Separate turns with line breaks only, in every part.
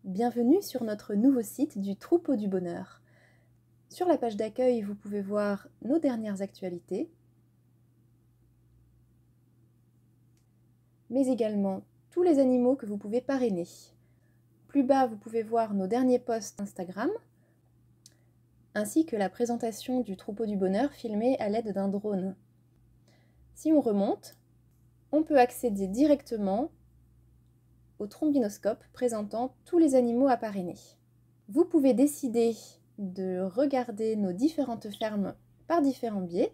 Bienvenue sur notre nouveau site du Troupeau du Bonheur. Sur la page d'accueil, vous pouvez voir nos dernières actualités, mais également tous les animaux que vous pouvez parrainer. Plus bas, vous pouvez voir nos derniers posts Instagram, ainsi que la présentation du Troupeau du Bonheur filmée à l'aide d'un drone. Si on remonte, on peut accéder directement au trombinoscope présentant tous les animaux à parrainer. Vous pouvez décider de regarder nos différentes fermes par différents biais,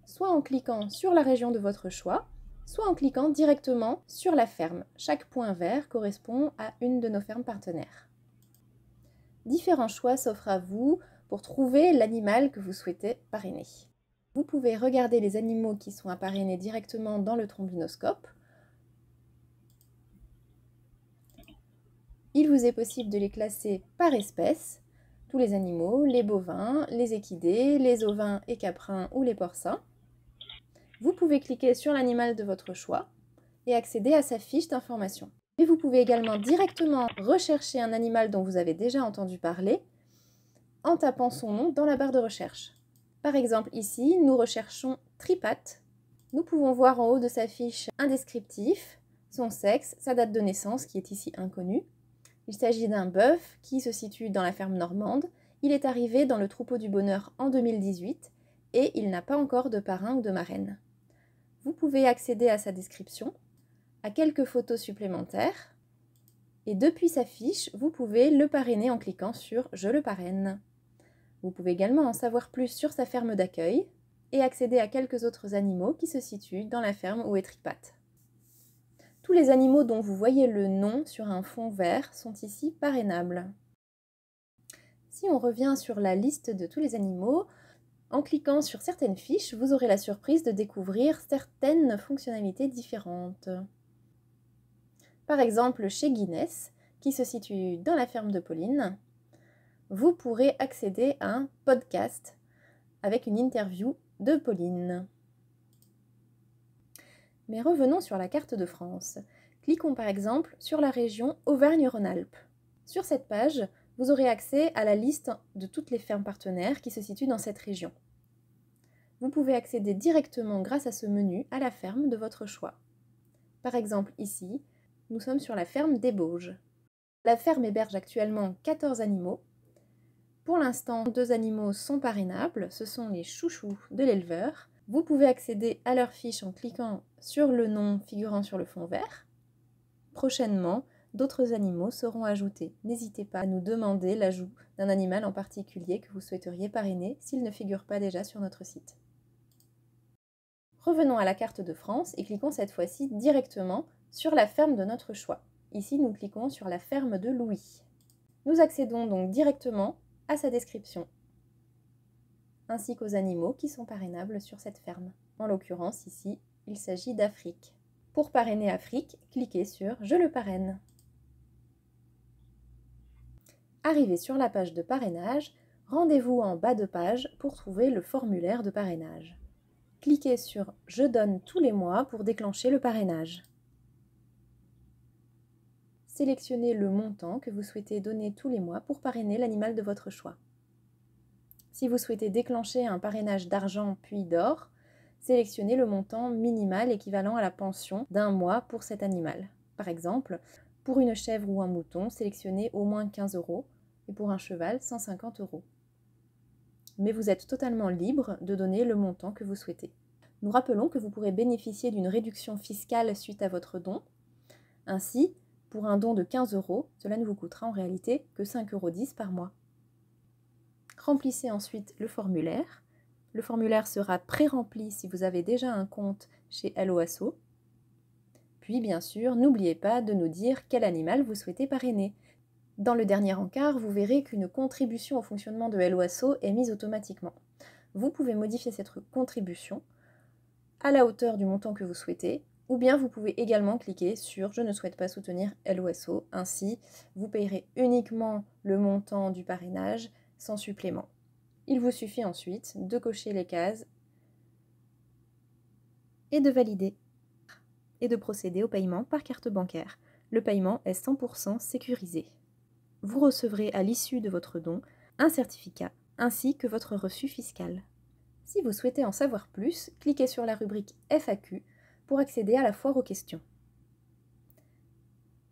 soit en cliquant sur la région de votre choix, soit en cliquant directement sur la ferme. Chaque point vert correspond à une de nos fermes partenaires. Différents choix s'offrent à vous pour trouver l'animal que vous souhaitez parrainer. Vous pouvez regarder les animaux qui sont à parrainer directement dans le trombinoscope. Il vous est possible de les classer par espèce, tous les animaux, les bovins, les équidés, les ovins et caprins ou les porcins. Vous pouvez cliquer sur l'animal de votre choix et accéder à sa fiche d'information. Mais vous pouvez également directement rechercher un animal dont vous avez déjà entendu parler en tapant son nom dans la barre de recherche. Par exemple ici, nous recherchons Tripat. Nous pouvons voir en haut de sa fiche un descriptif, son sexe, sa date de naissance qui est ici inconnue. Il s'agit d'un bœuf qui se situe dans la ferme normande. Il est arrivé dans le Troupeau du Bonheur en 2018 et il n'a pas encore de parrain ou de marraine. Vous pouvez accéder à sa description, à quelques photos supplémentaires et depuis sa fiche, vous pouvez le parrainer en cliquant sur « Je le parraine ». Vous pouvez également en savoir plus sur sa ferme d'accueil et accéder à quelques autres animaux qui se situent dans la ferme où est Tripat. Tous les animaux dont vous voyez le nom sur un fond vert sont ici parrainables. Si on revient sur la liste de tous les animaux, en cliquant sur certaines fiches, vous aurez la surprise de découvrir certaines fonctionnalités différentes. Par exemple, chez Guinness, qui se situe dans la ferme de Pauline, vous pourrez accéder à un podcast avec une interview de Pauline. Mais revenons sur la carte de France. Cliquons par exemple sur la région Auvergne-Rhône-Alpes. Sur cette page, vous aurez accès à la liste de toutes les fermes partenaires qui se situent dans cette région. Vous pouvez accéder directement grâce à ce menu à la ferme de votre choix. Par exemple ici, nous sommes sur la ferme des Bauges. La ferme héberge actuellement 14 animaux. Pour l'instant, 2 animaux sont parrainables, ce sont les chouchous de l'éleveur. Vous pouvez accéder à leur fiche en cliquant sur le nom figurant sur le fond vert. Prochainement, d'autres animaux seront ajoutés. N'hésitez pas à nous demander l'ajout d'un animal en particulier que vous souhaiteriez parrainer s'il ne figure pas déjà sur notre site. Revenons à la carte de France et cliquons cette fois-ci directement sur la ferme de notre choix. Ici, nous cliquons sur la ferme de Louis. Nous accédons donc directement à sa description, ainsi qu'aux animaux qui sont parrainables sur cette ferme. En l'occurrence, ici, il s'agit d'Afrique. Pour parrainer Afrique, cliquez sur « Je le parraine ». Arrivé sur la page de parrainage, rendez-vous en bas de page pour trouver le formulaire de parrainage. Cliquez sur « Je donne tous les mois » pour déclencher le parrainage. Sélectionnez le montant que vous souhaitez donner tous les mois pour parrainer l'animal de votre choix. Si vous souhaitez déclencher un parrainage d'argent puis d'or, sélectionnez le montant minimal équivalent à la pension d'un mois pour cet animal. Par exemple, pour une chèvre ou un mouton, sélectionnez au moins 15 € et pour un cheval, 150 €. Mais vous êtes totalement libre de donner le montant que vous souhaitez. Nous rappelons que vous pourrez bénéficier d'une réduction fiscale suite à votre don. Ainsi, pour un don de 15 €, cela ne vous coûtera en réalité que 5,10 € par mois. Remplissez ensuite le formulaire. Le formulaire sera pré-rempli si vous avez déjà un compte chez Helloasso. Puis bien sûr, n'oubliez pas de nous dire quel animal vous souhaitez parrainer. Dans le dernier encart, vous verrez qu'une contribution au fonctionnement de Helloasso est mise automatiquement. Vous pouvez modifier cette contribution à la hauteur du montant que vous souhaitez, ou bien vous pouvez également cliquer sur « Je ne souhaite pas soutenir Helloasso ». Ainsi, vous payerez uniquement le montant du parrainage sans supplément. Il vous suffit ensuite de cocher les cases et de valider et de procéder au paiement par carte bancaire. Le paiement est 100% sécurisé. Vous recevrez à l'issue de votre don un certificat ainsi que votre reçu fiscal. Si vous souhaitez en savoir plus, cliquez sur la rubrique FAQ pour accéder à la foire aux questions.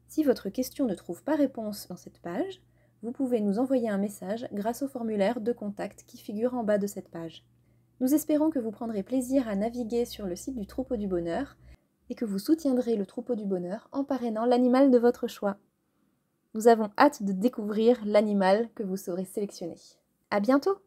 Si votre question ne trouve pas réponse dans cette page, vous pouvez nous envoyer un message grâce au formulaire de contact qui figure en bas de cette page. Nous espérons que vous prendrez plaisir à naviguer sur le site du Troupeau du Bonheur et que vous soutiendrez le Troupeau du Bonheur en parrainant l'animal de votre choix. Nous avons hâte de découvrir l'animal que vous saurez sélectionner. À bientôt!